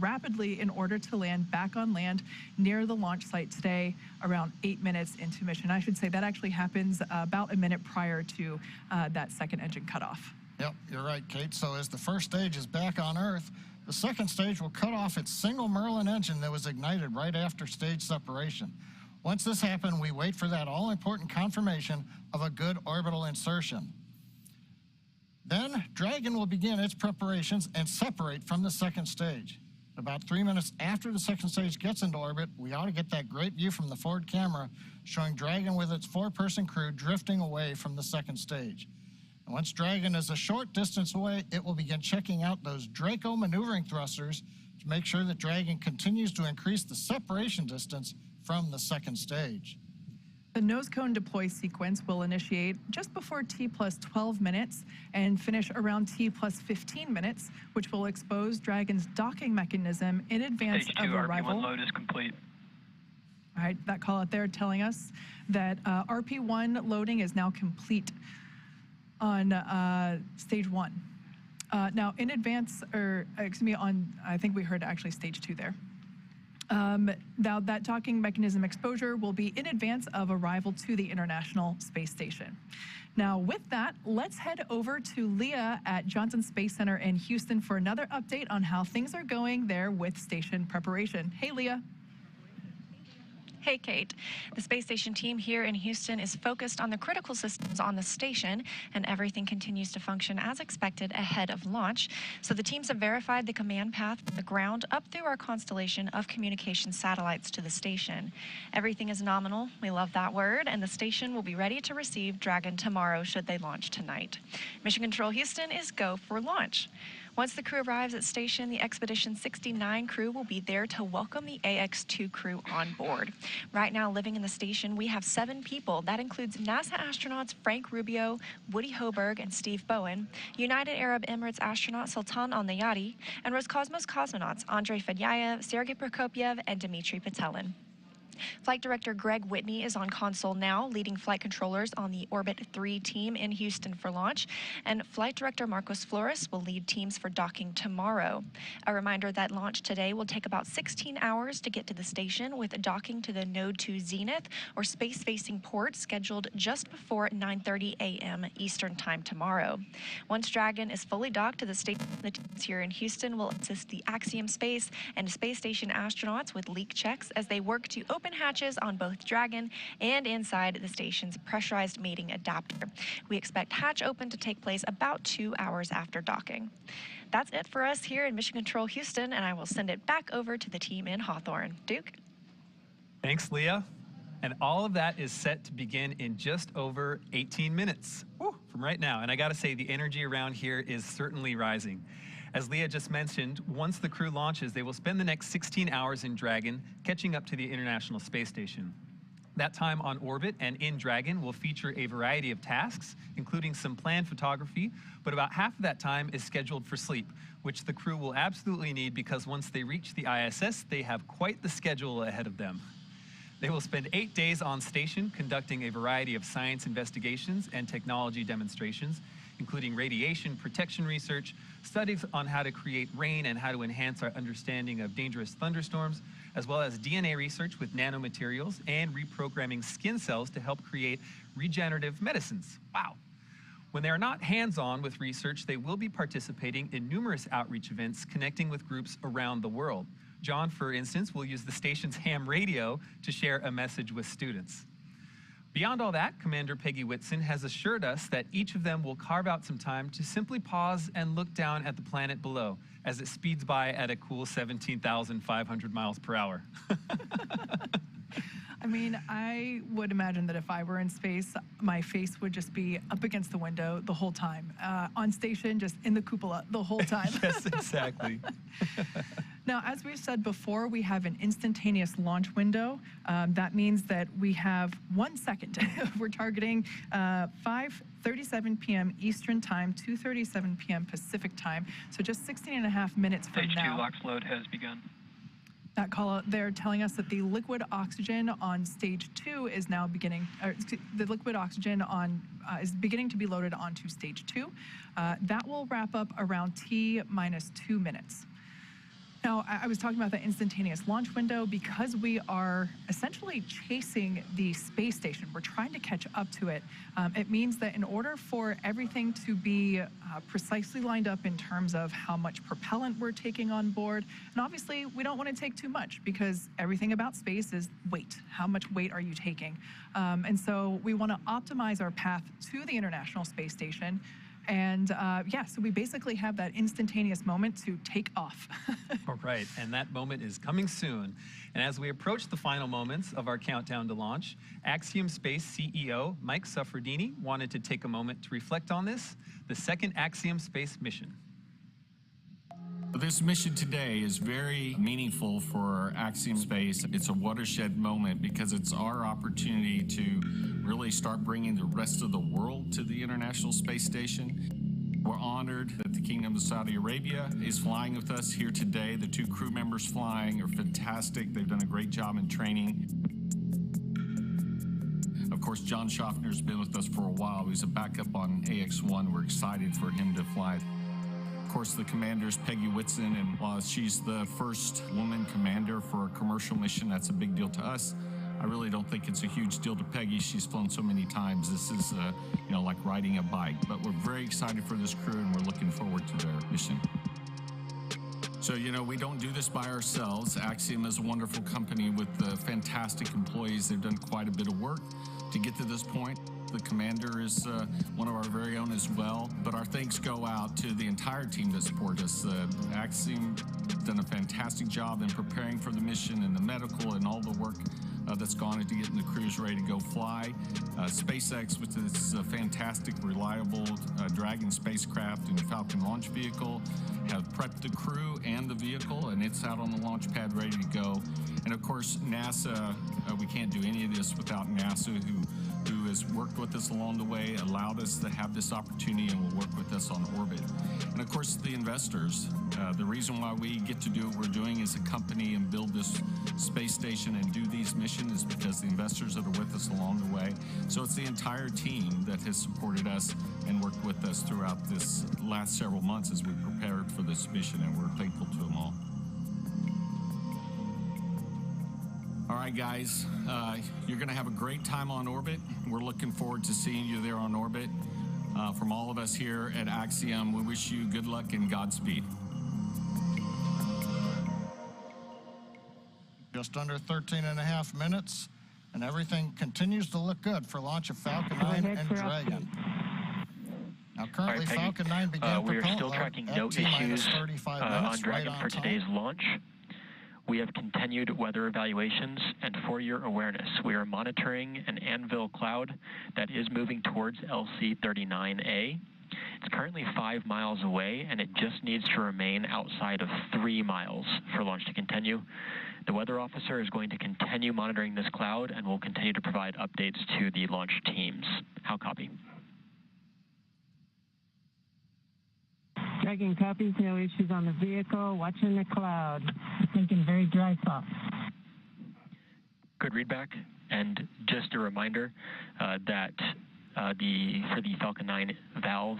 rapidly in order to land back on land near the launch site today, around 8 minutes into mission. I should say that actually happens about a minute prior to that second engine cutoff. Yep, you're right, Kate. So as the first stage is back on Earth, the second stage will cut off its single Merlin engine that was ignited right after stage separation. Once this happens, we wait for that all-important confirmation of a good orbital insertion. Then, Dragon will begin its preparations and separate from the second stage. About 3 minutes after the second stage gets into orbit, we ought to get that great view from the forward camera showing Dragon with its 4-person crew drifting away from the second stage. And once Dragon is a short distance away, it will begin checking out those Draco maneuvering thrusters to make sure that Dragon continues to increase the separation distance from the second stage. The nose cone deploy sequence will initiate just before T plus 12 minutes and finish around T plus 15 minutes, which will expose Dragon's docking mechanism in advance Stage of 2 arrival. RP1 load is complete. All right, that call out there telling us that RP1 loading is now complete on Stage 1. Now, in advance, or excuse me, on, I think we heard actually Stage 2 there. Now, that docking mechanism exposure will be in advance of arrival to the International Space Station. Now, with that, let's head over to Leah at Johnson Space Center in Houston for another update on how things are going there with station preparation. Hey, Leah. Hey, Kate. The space station team here in Houston is focused on the critical systems on the station, and everything continues to function as expected ahead of launch. So the teams have verified the command path from the ground up through our constellation of communication satellites to the station. Everything is nominal. We love that word, and the station will be ready to receive Dragon tomorrow should they launch tonight. Mission Control Houston is go for launch. Once the crew arrives at station, the Expedition 69 crew will be there to welcome the Ax-2 crew on board. Right now, living in the station, we have 7 people. That includes NASA astronauts Frank Rubio, Woody Hoberg, and Steve Bowen, United Arab Emirates astronaut Sultan Al-Nayati, and Roscosmos cosmonauts Andrei Fedyayev, Sergei Prokopyev, and Dmitry Petelin. Flight Director Greg Whitney is on console now, leading flight controllers on the Orbit 3 team in Houston for launch, and Flight Director Marcos Flores will lead teams for docking tomorrow. A reminder that launch today will take about 16 hours to get to the station, with docking to the Node 2 Zenith or space-facing port scheduled just before 9:30 a.m. Eastern Time tomorrow. Once Dragon is fully docked to the station, the teams here in Houston will assist the Axiom Space and Space Station astronauts with leak checks as they work to open hatches on both Dragon and inside the station's pressurized mating adapter. We expect hatch open to take place about 2 hours after docking. That's it for us here in Mission Control Houston, and I will send it back over to the team in Hawthorne. Duke? Thanks, Leah. And all of that is set to begin in just over 18 minutes from right now. And I got to say, the energy around here is certainly rising. As Leah just mentioned, once the crew launches, they will spend the next 16 hours in Dragon, catching up to the International Space Station. That time on orbit and in Dragon will feature a variety of tasks, including some planned photography, but about half of that time is scheduled for sleep, which the crew will absolutely need because once they reach the ISS, they have quite the schedule ahead of them. They will spend 8 days on station conducting a variety of science investigations and technology demonstrations, including radiation protection research, studies on how to create rain and how to enhance our understanding of dangerous thunderstorms, as well as DNA research with nanomaterials and reprogramming skin cells to help create regenerative medicines. Wow. When they are not hands-on with research, they will be participating in numerous outreach events connecting with groups around the world. John, for instance, will use the station's ham radio to share a message with students. Beyond all that, Commander Peggy Whitson has assured us that each of them will carve out some time to simply pause and look down at the planet below as it speeds by at a cool 17,500 miles per hour. I mean, I would imagine that if I were in space, my face would just be up against the window the whole time. On station, just in the cupola the whole time. Yes, exactly. Now, as we've said before, we have an instantaneous launch window. That means that we have 1 second. We're targeting 5:37 p.m. Eastern Time, 2:37 p.m. Pacific Time. So just 16.5 minutes from Stage now. 2 LOX load has begun. That call out, they're telling us that the liquid oxygen on stage 2 is now beginning, or the liquid oxygen on is beginning to be loaded onto stage 2. That will wrap up around T-2 minutes. Now, I was talking about the instantaneous launch window because we are essentially chasing the space station. We're trying to catch up to it. It means that in order for everything to be precisely lined up in terms of how much propellant we're taking on board, and obviously we don't want to take too much because everything about space is weight. How much weight are you taking? And so we want to optimize our path to the International Space Station. And yeah, so we basically have that instantaneous moment to take off. All right, and that moment is coming soon. And as we approach the final moments of our countdown to launch, Axiom Space CEO Mike Suffredini wanted to take a moment to reflect on this, the second Axiom Space mission. This mission today is very meaningful for Axiom Space. It's a watershed moment because it's our opportunity to really start bringing the rest of the world to the International Space Station. We're honored that the Kingdom of Saudi Arabia is flying with us here today. The 2 crew members flying are fantastic. They've done a great job in training. Of course, John Schaffner's been with us for a while. He's a backup on AX-1. We're excited for him to fly. Of course, the commander is Peggy Whitson, and while she's the first woman commander for a commercial mission, that's a big deal to us. I really don't think it's a huge deal to Peggy. She's flown so many times. This is, like riding a bike. But we're very excited for this crew, and we're looking forward to their mission. So, we don't do this by ourselves. Axiom is a wonderful company with fantastic employees. They've done quite a bit of work to get to this point. The commander is one of our very own as well. But our thanks go out to the entire team that support us. Axiom done a fantastic job in preparing for the mission and the medical and all the work that's gone into getting the crews ready to go fly. SpaceX, with its fantastic, reliable Dragon spacecraft and Falcon launch vehicle, have prepped the crew and the vehicle, and it's out on the launch pad ready to go. And of course, NASA, we can't do any of this without NASA, who has worked with us along the way, allowed us to have this opportunity, and will work with us on orbit. And of course, the investors. The reason why we get to do what we're doing as a company and build this space station and do these missions is because the investors that are with us along the way. So it's the entire team that has supported us and worked with us throughout this last several months as we prepared for this mission, and we're thankful to them all. All right, guys, you're going to have a great time on orbit. We're looking forward to seeing you there on orbit. From all of us here at Axiom, we wish you good luck and Godspeed. Just under 13.5 minutes, and everything continues to look good for launch of Falcon 9 and Dragon. Now, currently, Falcon 9 began we are still tracking no issues on Dragon for today's launch. We have continued weather evaluations, and for your awareness, we are monitoring an anvil cloud that is moving towards LC-39A. It's currently 5 miles away, and it just needs to remain outside of 3 miles for launch to continue. The weather officer is going to continue monitoring this cloud and will continue to provide updates to the launch teams. How copy? Dragon copies, no issues on the vehicle. Watching the cloud. Thinking very dry spot. Good readback. And just a reminder that for the Falcon 9 valve,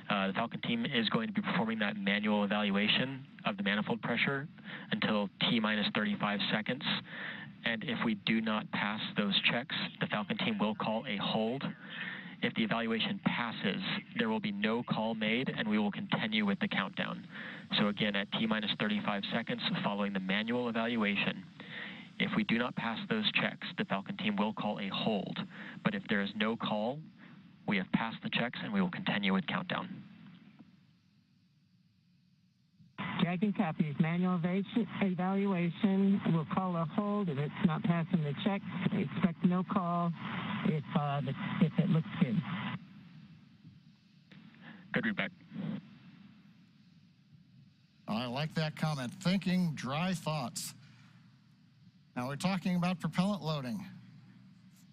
the Falcon team is going to be performing that manual evaluation of the manifold pressure until T-minus 35 seconds. And if we do not pass those checks, the Falcon team will call a hold. If the evaluation passes, there will be no call made, and we will continue with the countdown. So again, at T-minus 35 seconds following the manual evaluation, if we do not pass those checks, the Falcon team will call a hold. But if there is no call, we have passed the checks, and we will continue with countdown. Dragon copies, manual evaluation. We'll call a hold if it's not passing the check. Expect no call if it looks good. Good readback. I like that comment. Thinking dry thoughts. Now we're talking about propellant loading.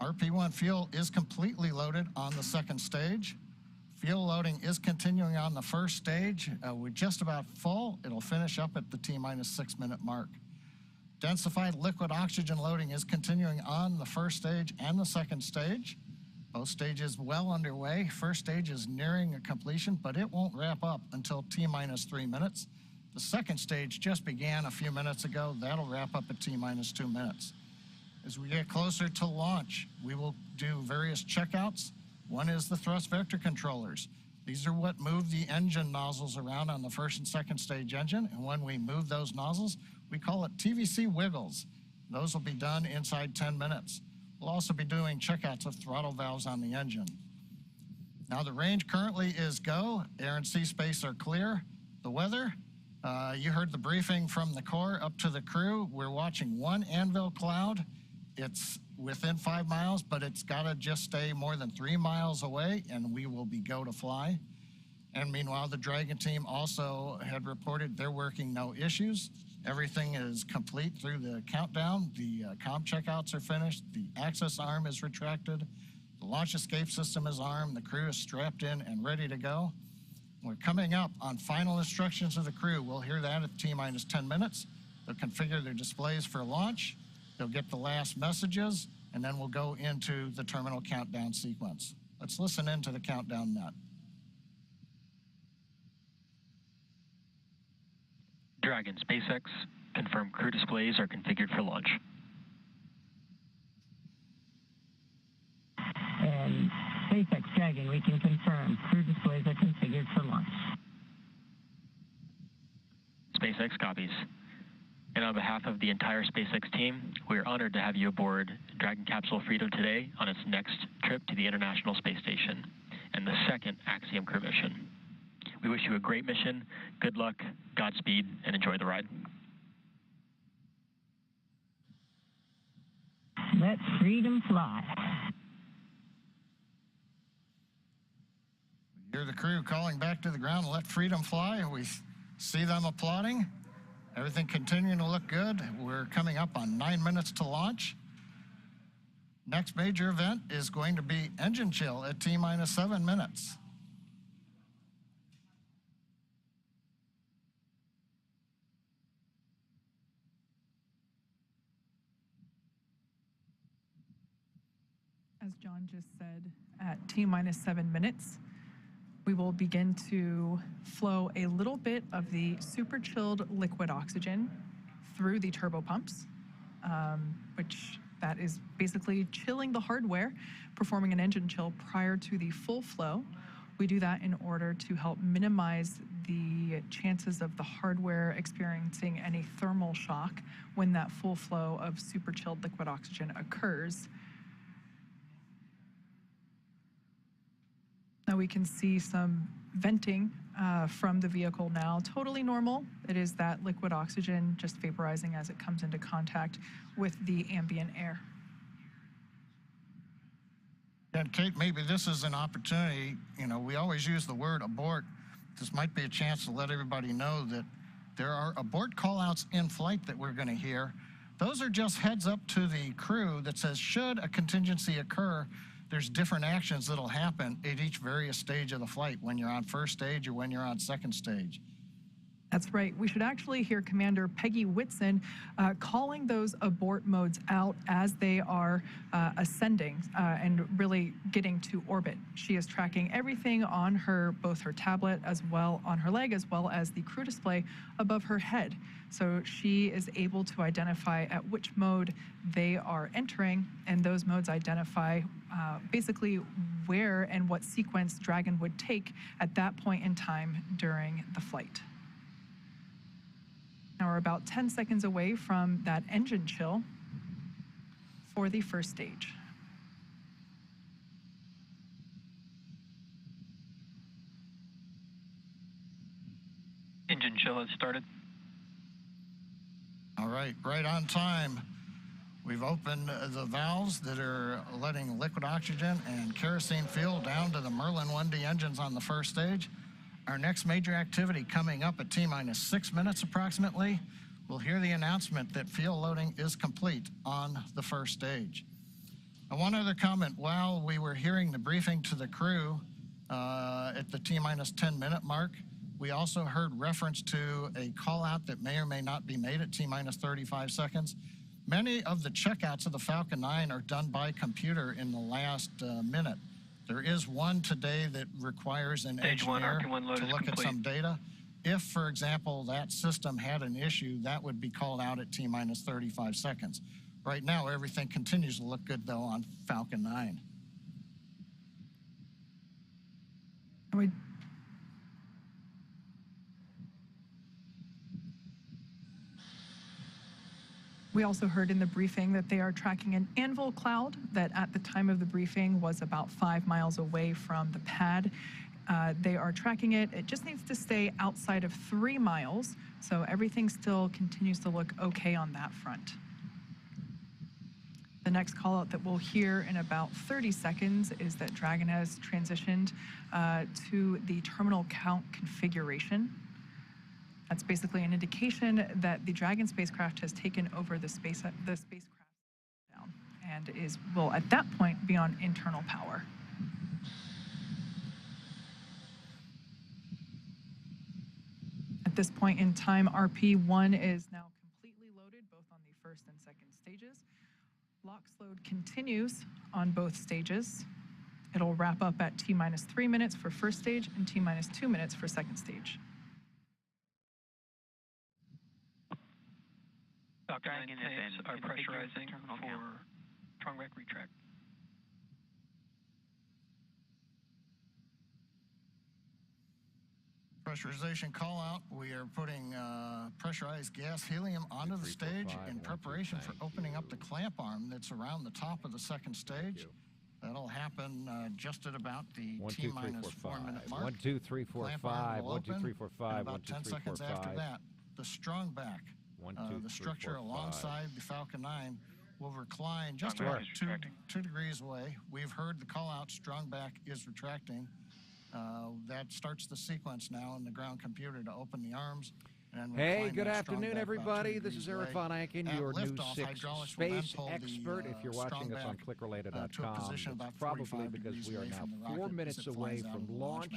RP-1 fuel is completely loaded on the second stage. Fuel loading is continuing on the first stage. We're just about full. It'll finish up at the T-minus 6 minute mark. Densified liquid oxygen loading is continuing on the first stage and the second stage. Both stages well underway. First stage is nearing a completion, but it won't wrap up until T-minus 3 minutes. The second stage just began a few minutes ago. That'll wrap up at T-minus 2 minutes. As we get closer to launch, we will do various checkouts. One is the thrust vector controllers. These are what move the engine nozzles around on the first and second stage engine, and when we move those nozzles, we call it TVC wiggles. Those will be done inside 10 minutes. We'll also be doing checkouts of throttle valves on the engine. Now the range currently is go. Air and sea space are clear. The weather, you heard the briefing from the Corps up to the crew. We're watching one anvil cloud. It's within 5 miles, but it's got to just stay more than 3 miles away, and we will be go to fly. And meanwhile, the Dragon team also had reported they're working no issues. Everything is complete through the countdown. The comm checkouts are finished. The access arm is retracted. The launch escape system is armed. The crew is strapped in and ready to go. We're coming up on final instructions of the crew. We'll hear that at T-minus 10 minutes. They'll configure their displays for launch. They'll get the last messages, and then we'll go into the terminal countdown sequence. Let's listen into the countdown net. Dragon, SpaceX, confirm crew displays are configured for launch. And SpaceX Dragon, we can confirm crew displays are configured for launch. SpaceX copies. And on behalf of the entire SpaceX team, we are honored to have you aboard Dragon Capsule Freedom today on its next trip to the International Space Station and the second Axiom crew mission. We wish you a great mission, good luck, Godspeed, and enjoy the ride. Let freedom fly. We hear the crew calling back to the ground, let freedom fly, and we see them applauding. Everything continuing to look good. We're coming up on 9 minutes to launch. Next major event is going to be engine chill at T-minus 7 minutes. As John just said, at T-minus 7 minutes, we will begin to flow a little bit of the super chilled liquid oxygen through the turbo pumps, which that is basically chilling the hardware, performing an engine chill prior to the full flow. We do that in order to help minimize the chances of the hardware experiencing any thermal shock when that full flow of super chilled liquid oxygen occurs. Now we can see some venting from the vehicle now, totally normal. It is that liquid oxygen just vaporizing as it comes into contact with the ambient air. And Kate, maybe this is an opportunity, we always use the word abort. This might be a chance to let everybody know that there are abort callouts in flight that we're going to hear. Those are just heads up to the crew that says, should a contingency occur, there's different actions that'll happen at each various stage of the flight when you're on first stage or when you're on second stage. That's right. We should actually hear Commander Peggy Whitson calling those abort modes out as they are ascending and really getting to orbit. She is tracking everything on both her tablet as well on her leg, as well as the crew display above her head. So she is able to identify at which mode they are entering, and those modes identify basically where and what sequence Dragon would take at that point in time during the flight. Now we're about 10 seconds away from that engine chill for the first stage. Engine chill has started. All right, right on time. We've opened the valves that are letting liquid oxygen and kerosene fuel down to the Merlin 1D engines on the first stage. Our next major activity coming up at T-minus 6 minutes approximately, we'll hear the announcement that fuel loading is complete on the first stage. And one other comment, while we were hearing the briefing to the crew at the T-minus 10 minute mark, we also heard reference to a call out that may or may not be made at T-minus 35 seconds. Many of the checkouts of the Falcon 9 are done by computer in the last minute. There is one today that requires an engineer to look at some data. If, for example, that system had an issue, that would be called out at T-minus 35 seconds. Right now, everything continues to look good, though, on Falcon 9. We also heard in the briefing that they are tracking an anvil cloud that at the time of the briefing was about 5 miles away from the pad. They are tracking it. It just needs to stay outside of 3 miles, so everything still continues to look okay on that front. The next call out that we'll hear in about 30 seconds is that Dragon has transitioned to the terminal count configuration. That's basically an indication that the Dragon spacecraft has taken over the spacecraft down and will at that point be on internal power. At this point in time, RP1 is now completely loaded both on the first and second stages. LOX load continues on both stages. It'll wrap up at T-minus 3 minutes for first stage and T-minus 2 minutes for second stage. Falcon 9 tanks are pressurizing for strong back retract. Pressurization call out. We are putting pressurized gas helium onto the stage in preparation for opening up the clamp arm that's around the top of the second stage. That'll happen just at about the T-minus 4 minute mark. 1, 2, 3, 4, 5. 1, 2, 3, 4, 5. About 10 seconds after that, the strong back, the structure alongside the Falcon 9 will recline just about 2 degrees away. We've heard the call out, strong back is retracting. That starts the sequence now in the ground computer to open the arms. Hey, good afternoon, everybody. This is Erik Von Ancken, your new space expert. If you're watching us on clickrelated.com, it's probably because we are now 4 minutes away from launch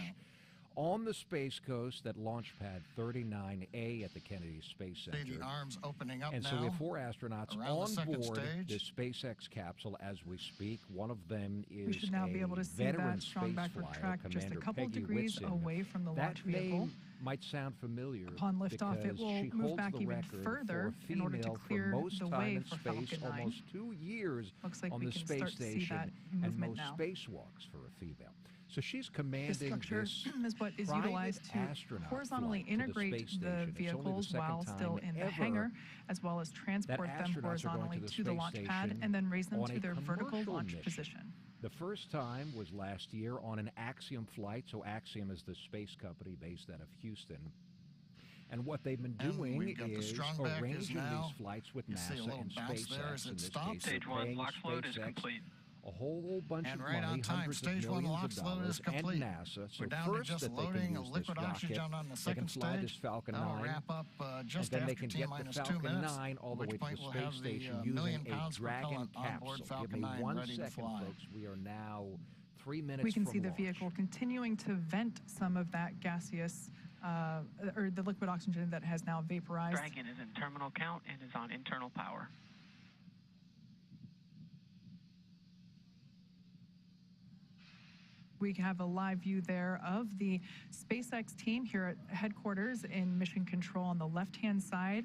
on the Space Coast at Launch Pad 39A at the Kennedy Space Center. See the arms opening up and now. So we have 4 astronauts on board stage. this SpaceX capsule as we speak. One of them is we should now be able to see that strong back retract just a couple degrees away from the launch vehicle. Might sound familiar. Upon liftoff, it will move back even further in order to clear the way for Falcon 9. Almost 2 years on the space station and most spacewalks for a female. So she's commanding this structure is what is utilized to horizontally integrate the vehicles while still in the hangar, as well as transport them horizontally to the launch pad and then raise them to their vertical launch position. The first time was last year on an Axiom flight. So Axiom is the space company based out of Houston. And what they've been doing is arranging these flights with NASA and SpaceX. In this case, Stage 1 LOX load is complete. A whole bunch of right money, on time. hundreds Stage of 1 millions of LOX load is dollars, and complete. NASA. So We're down to first just that they loading can use liquid this oxygen rocket, on the they can second fly stage. this Falcon 9, That'll wrap up just and then after they can get the T-minus 2 Falcon minutes, 9 all the way to the we'll space have station the using million a pounds Dragon propellant on board capsule. Give Falcon me 9 1 ready to second, fly. folks. We are now 3 minutes We can from see the launch. vehicle continuing to vent some of that gaseous, or the liquid oxygen that has now vaporized. Dragon is in terminal count and is on internal power. We have a live view there of the SpaceX team here at headquarters in Mission Control on the left-hand side,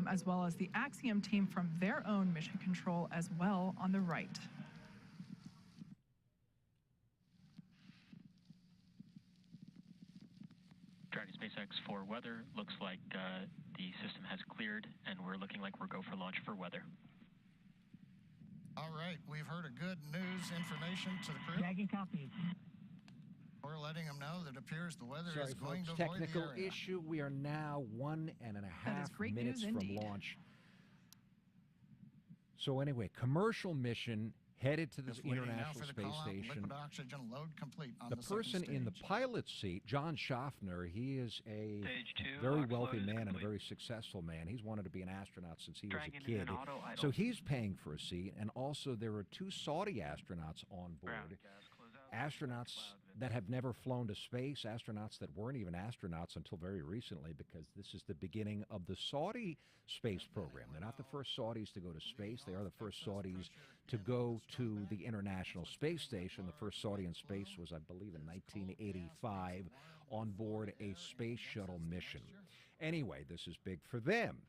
as well as the Axiom team from their own Mission Control as well on the right. Dragon SpaceX for weather. Looks like the system has cleared, and we're looking like we're go for launch for weather. All right, we've heard a good news information to the crew. Dragon copies. We're letting them know that it appears the weather Sorry, is going folks, to avoid the technical area. issue. We are now 1.5 minutes from launch. So anyway, commercial mission headed to the International Space Station. Liquid oxygen load complete on The person in the pilot seat, John Schaffner, he is a very wealthy man and a very successful man. He's wanted to be an astronaut since he was a kid. So he's paying for a seat. And also there are 2 Saudi astronauts on board. Astronauts that have never flown to space, astronauts that weren't even astronauts until very recently, because this is the beginning of the Saudi space program. They're not the first Saudis to go to space. They are the first Saudis to go to the International Space Station. The first Saudi in space was, I believe, in 1985 on board a space shuttle mission. Anyway, this is big for them,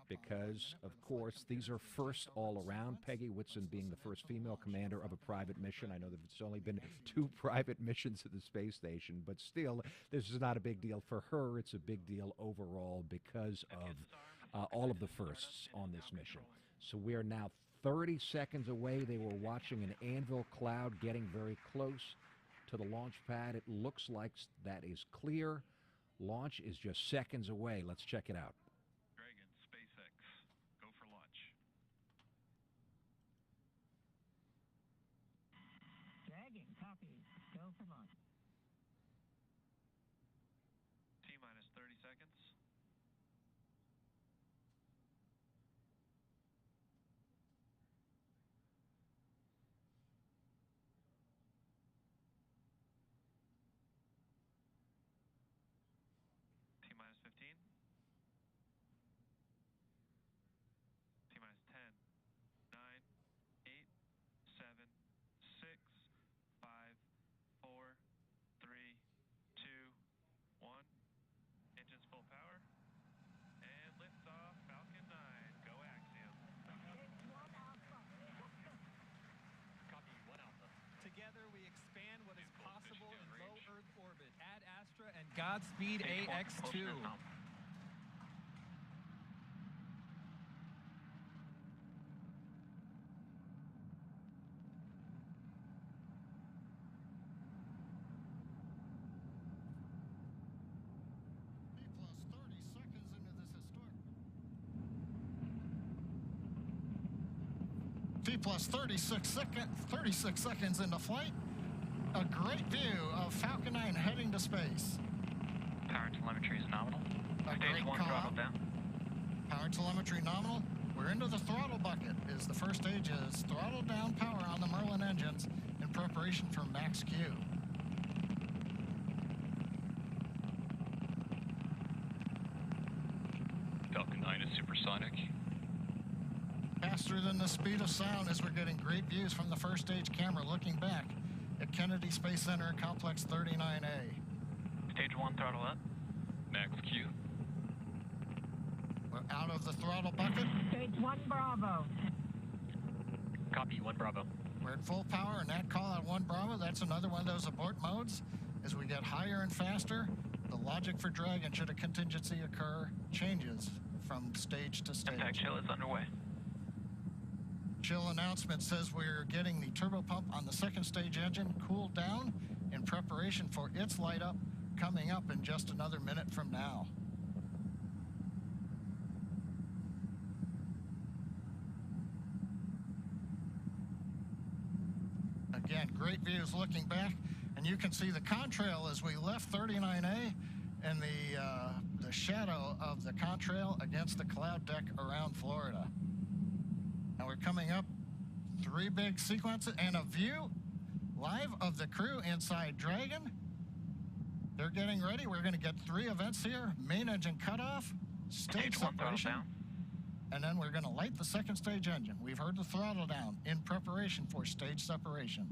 because, of course, these are first all around. Peggy Whitson being the first female commander of a private mission. I know that it's only been 2 private missions at the space station, but still, this is not a big deal for her. It's a big deal overall because of all of the firsts on this mission. So we are now 30 seconds away. They were watching an anvil cloud getting very close to the launch pad. It looks like that is clear. Launch is just seconds away. Let's check it out. Dragon copies. Go for launch. T-minus 30 seconds. T-minus 15. Godspeed, Ax-2. T plus 36 seconds into flight. A great view of Falcon 9 heading to space. Power telemetry is nominal. Stage 1 throttle down. Power telemetry nominal. We're into the throttle bucket. The first stage is throttle down power on the Merlin engines in preparation for Max-Q. Falcon 9 is supersonic. Faster than the speed of sound as we're getting great views from the first stage camera looking back at Kennedy Space Center Complex 39A. Stage 1 throttle up. Max-Q. We're out of the throttle bucket. Stage 1 Bravo. Copy, 1 Bravo. We're at full power, and that call out 1 Bravo, that's another one of those abort modes. As we get higher and faster, the logic for Dragon, should a contingency occur, changes from stage to stage. Impact chill is underway. Chill announcement says we're getting the turbo pump on the second stage engine cooled down in preparation for its light up coming up in just another minute from now. Again, great views looking back, and you can see the contrail as we left 39A and the shadow of the contrail against the cloud deck around Florida. Now we're coming up 3 big sequences and a view live of the crew inside Dragon. They're getting ready. We're going to get 3 events here. Main engine cutoff, stage separation, and then we're going to light the second stage engine. We've heard the throttle down in preparation for stage separation.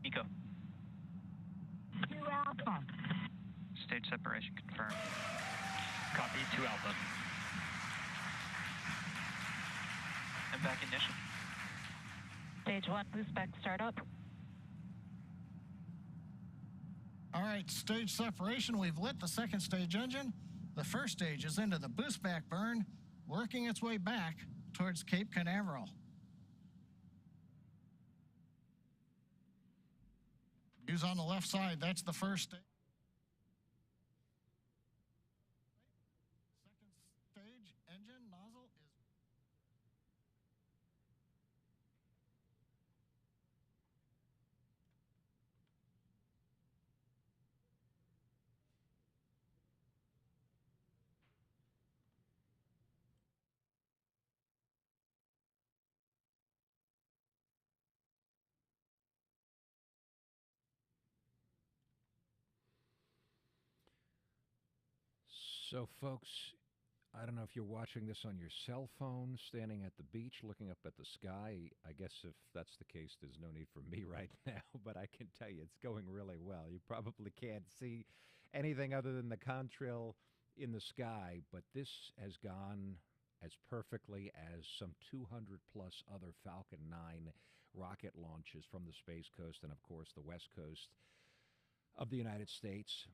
Eco. 2 Alpha. Stage separation confirmed. Copy, 2 Alpha. And back ignition. Stage 1 boost back startup. All right, stage separation. We've lit the second stage engine. The first stage is into the boost back burn, working its way back towards Cape Canaveral. Views on the left side, that's the first stage. Second stage engine nozzle is... So, folks, I don't know if you're watching this on your cell phone, standing at the beach, looking up at the sky. I guess if that's the case, there's no need for me right now, but I can tell you it's going really well. You probably can't see anything other than the contrail in the sky, but this has gone as perfectly as some 200-plus other Falcon 9 rocket launches from the Space Coast and, of course, the West Coast of the United States.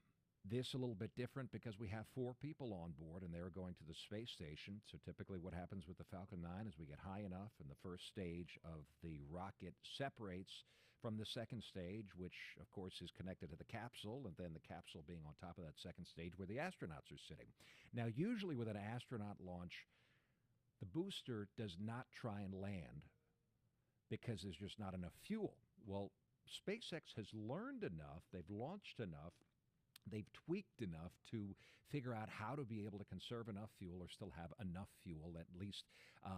This a little bit different because we have 4 people on board and they're going to the space station. So typically what happens with the Falcon 9 is we get high enough and the first stage of the rocket separates from the second stage, which of course is connected to the capsule, and then the capsule being on top of that second stage where the astronauts are sitting. Now, usually with an astronaut launch, the booster does not try and land because there's just not enough fuel. Well, SpaceX has learned enough, they've launched enough, they've tweaked enough to figure out how to be able to conserve enough fuel or still have enough fuel, at least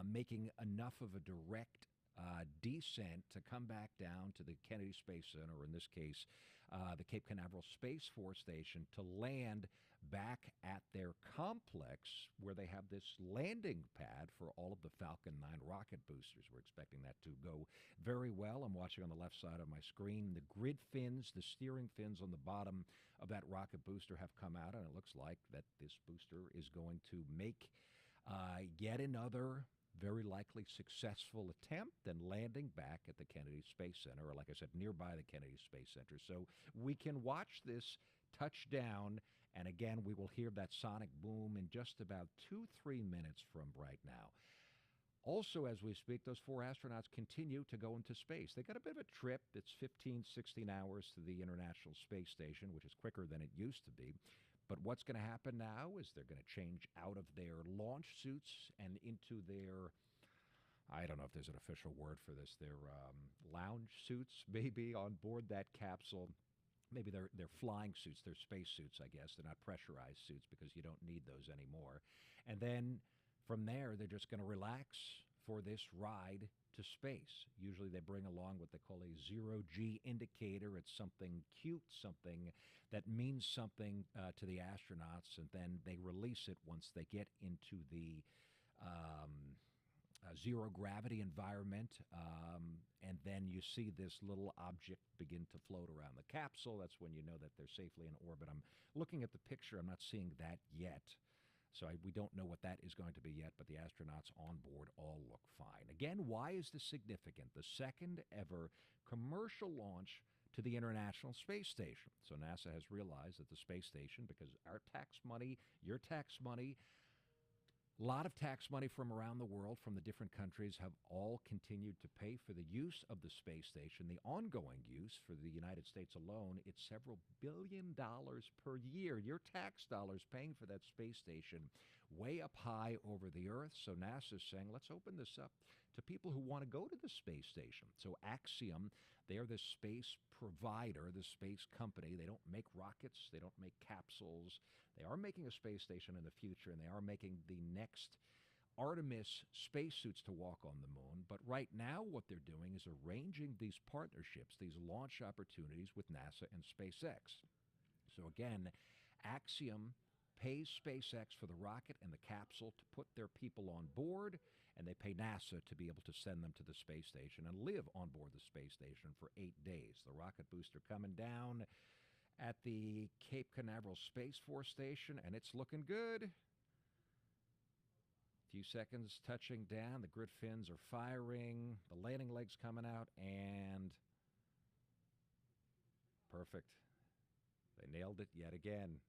making enough of a direct descent to come back down to the Kennedy Space Center, or in this case, the Cape Canaveral Space Force Station, to land back at their complex where they have this landing pad for all of the Falcon 9 rocket boosters. We're expecting that to go very well. I'm watching on the left side of my screen. The grid fins, the steering fins on the bottom of that rocket booster have come out, and it looks like that this booster is going to make yet another very likely successful attempt and landing back at the Kennedy Space Center, or like I said, nearby the Kennedy Space Center. So we can watch this touchdown, and again, we will hear that sonic boom in just about 2-3 minutes from right now. Also, as we speak, those 4 astronauts continue to go into space. They got a bit of a trip. It's 15, 16 hours to the International Space Station, which is quicker than it used to be. But what's going to happen now is they're going to change out of their launch suits and into their, I don't know if there's an official word for this, their lounge suits maybe on board that capsule. Maybe they're flying suits, they're space suits, I guess. They're not pressurized suits because you don't need those anymore. And then from there, they're just going to relax for this ride to space. Usually they bring along what they call a zero-G indicator. It's something cute, something that means something to the astronauts, and then they release it once they get into the zero-gravity environment, and then you see this little object begin to float around the capsule. That's when you know that they're safely in orbit. I'm looking at the picture. I'm not seeing that yet. So we don't know what that is going to be yet, but the astronauts on board all look fine. Again, why is this significant? The second ever commercial launch to the International Space Station. So NASA has realized that the space station, because our tax money, your tax money, a lot of tax money from around the world, from the different countries, have all continued to pay for the use of the space station. The ongoing use for the United States alone, it's several $billion per year. Your tax dollars paying for that space station way up high over the Earth. So NASA's saying, let's open this up to people who want to go to the space station. So Axiom, they're the space provider, the space company. They don't make rockets. They don't make capsules. They are making a space station in the future, and they are making the next Artemis spacesuits to walk on the moon. But right now what they're doing is arranging these partnerships, these launch opportunities with NASA and SpaceX. So again, Axiom pays SpaceX for the rocket and the capsule to put their people on board, and they pay NASA to be able to send them to the space station and live on board the space station for 8 days. The rocket booster coming down at the Cape Canaveral Space Force Station, and it's looking good. Few seconds touching down. The grid fins are firing. The landing legs coming out, and perfect. They nailed it yet again.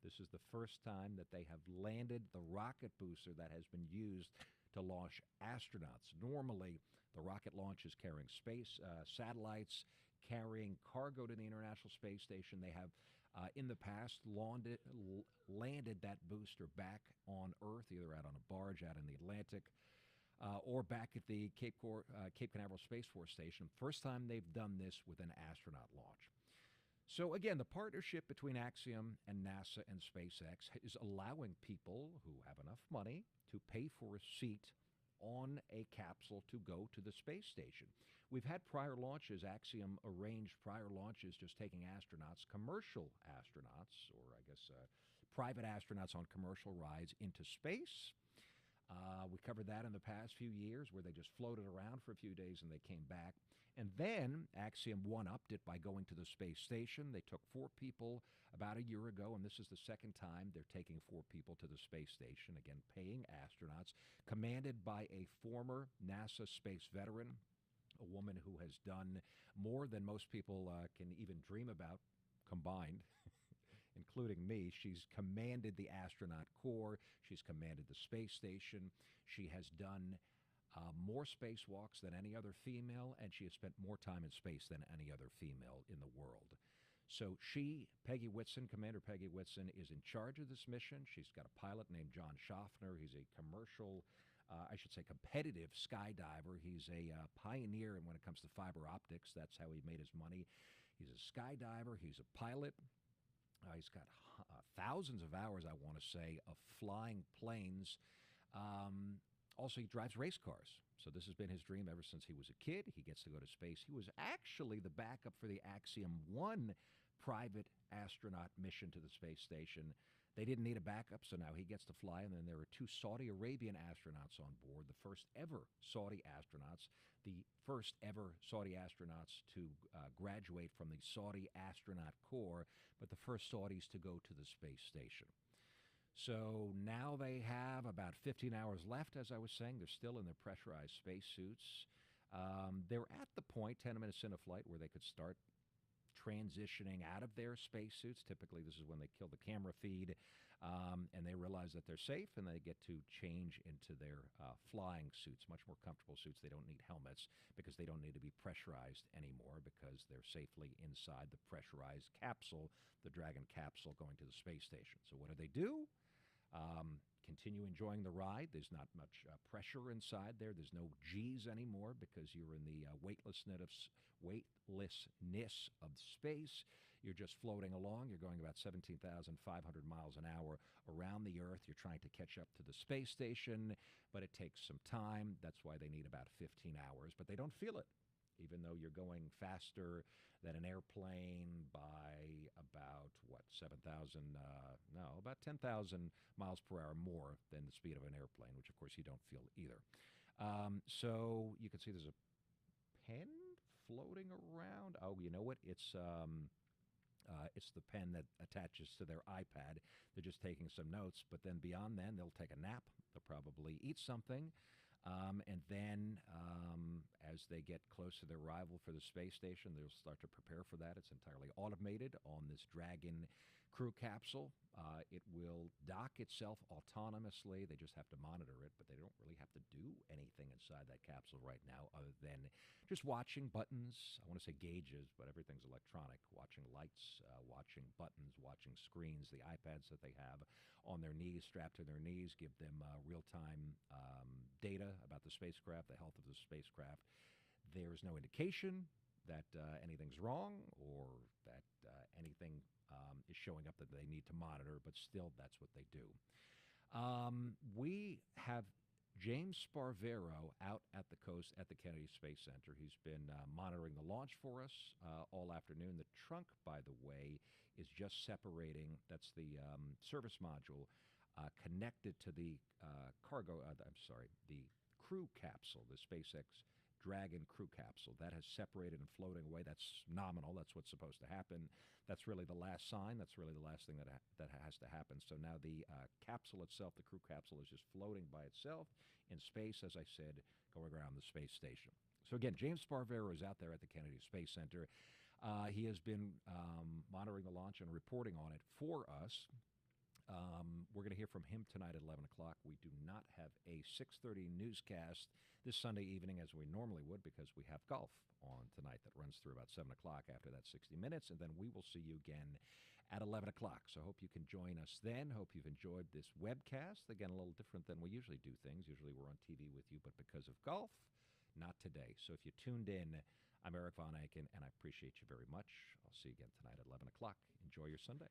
This is the first time that they have landed the rocket booster that has been used to launch astronauts. Normally, the rocket launch is carrying space satellites, carrying cargo to the International Space Station. They have, in the past, landed that booster back on Earth, either out on a barge out in the Atlantic, or back at the Cape Canaveral Space Force Station. First time they've done this with an astronaut launch. So again, the partnership between Axiom and NASA and SpaceX is allowing people who have enough money to pay for a seat on a capsule to go to the space station. We've had prior launches. Axiom arranged prior launches just taking astronauts, commercial astronauts, or I guess private astronauts on commercial rides into space. We covered that in the past few years, where they just floated around for a few days and they came back. And then Axiom one-upped it by going to the space station. They took 4 people about a year ago, and this is the second time they're taking 4 people to the space station, again, paying astronauts, commanded by a former NASA space veteran, a woman who has done more than most people can even dream about combined. Including me. She's commanded the astronaut corps. She's commanded the space station. She has done more spacewalks than any other female, and she has spent more time in space than any other female in the world. So she, Peggy Whitson, Commander Peggy Whitson, is in charge of this mission. She's got a pilot named John Schaffner. He's a commercial, I should say competitive skydiver. He's a pioneer when it comes to fiber optics. That's how he made his money. He's a skydiver. He's a pilot. He's got thousands of hours, I want to say, of flying planes. Also, he drives race cars. So this has been his dream ever since he was a kid. He gets to go to space. He was actually the backup for the Axiom 1 private astronaut mission to the space station. They didn't need a backup, so now he gets to fly. And then there are 2 Saudi Arabian astronauts on board, the first ever Saudi astronauts, the first ever Saudi astronauts to graduate from the Saudi Astronaut Corps, but the first Saudis to go to the space station. So now they have about 15 hours left, as I was saying. They're still in their pressurized spacesuits. They're at the point, 10 minutes into flight, where they could start transitioning out of their spacesuits. Typically, this is when they kill the camera feed, and they realize that they're safe, and they get to change into their flying suits, much more comfortable suits. They don't need helmets because they don't need to be pressurized anymore because they're safely inside the pressurized capsule, the Dragon capsule going to the space station. So what do? Continue enjoying the ride. There's not much pressure inside there. There's no G's anymore because you're in the weightlessness of space. You're just floating along. You're going about 17,500 miles an hour around the Earth. You're trying to catch up to the space station, but it takes some time. That's why they need about 15 hours, but they don't feel it, even though you're going faster than an airplane by about, about 10,000 miles per hour more than the speed of an airplane, which, of course, you don't feel either. So you can see there's a pen floating around. Oh, you know what? It's the pen that attaches to their iPad. They're just taking some notes, but then beyond then, they'll take a nap. They'll probably eat something. And then as they get close to their arrival for the space station, they'll start to prepare for that. It's entirely automated on this Dragon crew capsule. It will dock itself autonomously. They just have to monitor it, but they don't really have to do anything inside that capsule right now other than just watching buttons. I want to say gauges, but everything's electronic. Watching lights, watching buttons, watching screens. The iPads that they have on their knees, strapped to their knees, give them real-time data about the spacecraft, the health of the spacecraft. There's no indication that anything's wrong or that anything is showing up that they need to monitor, but still, that's what they do. We have James Sparvero out at the coast at the Kennedy Space Center. He's been monitoring the launch for us all afternoon. The trunk, by the way, is just separating. That's the service module connected to the the crew capsule, the SpaceX Dragon crew capsule. That has separated and floating away. That's nominal. That's what's supposed to happen. That's really the last sign. That's really the last thing that has to happen. So now the capsule itself, the crew capsule, is just floating by itself in space, as I said, going around the space station. So again, James Sparvero is out there at the Kennedy Space Center. He has been monitoring the launch and reporting on it for us. We're going to hear from him tonight at 11 o'clock. We do not have a 6:30 newscast this Sunday evening as we normally would because we have golf on tonight that runs through about 7 o'clock after that 60 minutes, and then we will see you again at 11 o'clock. So I hope you can join us then. Hope you've enjoyed this webcast. Again, a little different than we usually do things. Usually we're on TV with you, but because of golf, not today. So if you tuned in, I'm Erik Von Ancken, and I appreciate you very much. I'll see you again tonight at 11 o'clock. Enjoy your Sunday.